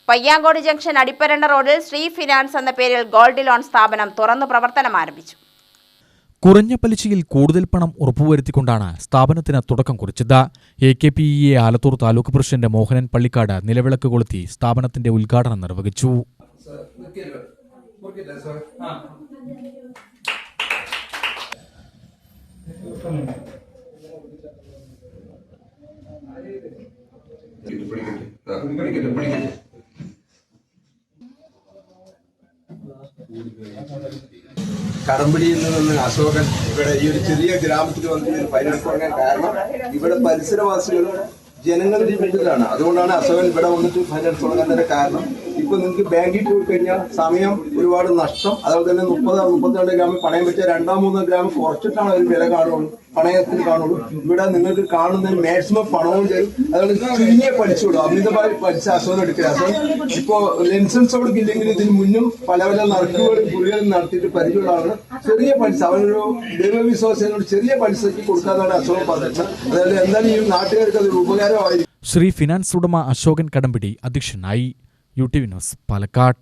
Payyankode junction Adipparanda റോഡിൽ Shri finance എന്ന പേരിൽ ഗോൾഡ് ലോൺ സ്ഥാപനം തുറന്നു പ്രവർത്തനം ആരംഭിച്ചു. കുറഞ്ഞ പലിശയിൽ കൂടുതൽ പണം ഉറപ്പുവരുത്തിക്കൊണ്ടാണ് സ്ഥാപനത്തിന് തുടക്കം കുറിച്ചത്. AKPEA ആലത്തൂർ താലൂക്ക് പ്രസിഡന്റ് മോഹനൻ പള്ളിക്കാട് നിലവിളക്ക് കൊളുത്തി സ്ഥാപനത്തിന്റെ ഉദ്ഘാടനം നിർവഹിച്ചു. കടമ്പിടിയിൽ നിന്ന് അശോകൻ ഇവിടെ ഈ ഒരു ചെറിയ ഗ്രാമത്തിൽ വന്ന് ഫൈനാൻസ് തുടങ്ങാൻ കാരണം ഇവിടെ പരിസരവാസികളും ജനങ്ങളുടെ വീട്ടിലാണ്. അതുകൊണ്ടാണ് അശോകൻ ഇവിടെ വന്നിട്ട് ഫൈനാൻസ് തുടങ്ങാൻ കാരണം. ഇപ്പൊ നിങ്ങൾക്ക് ബാങ്കിൽ പോയി കഴിഞ്ഞാൽ സമയം ഒരുപാട് നഷ്ടം, അതുപോലെ തന്നെ 30-32 ഗ്രാം പണയം വെച്ചാൽ 2-3 ഗ്രാം കുറച്ചിട്ടാണ് ഒരു വില കാണുള്ളൂ, പണയത്തിന് കാണുള്ളൂ. ഇവിടെ നിങ്ങൾക്ക് കാണുന്നതിന് മാക്സിമം പണവും തരും. അതുകൊണ്ട് ചുരുങ്ങിയ പലിശ വിടും. അമിതമായി പലിശ അശോകൻ എടുക്കുക. അശോകൻ ഇപ്പോ ലൈസൻസ് കൊടുക്കില്ലെങ്കിൽ ഇതിന് മുന്നും പല നറുക്കുകളും കുറികളും നടത്തിയിട്ട് പരിചയമുള്ളതാണ്. ചെറിയ പലിശ അവനൊരു ദൈവവിശ്വാസികളോട് ചെറിയ പലിശയ്ക്ക് കൊടുക്കാന്നാണ് അശോകൻ പറഞ്ഞത്. അതായത് എന്തായാലും ഈ നാട്ടുകാർക്ക് അതൊരു ഉപകാരമായിരിക്കും. ശ്രീ ഫിനാൻസ് ഉടമ അശോകൻ കടമ്പിടി അധ്യക്ഷനായി. UTV news Palakkad.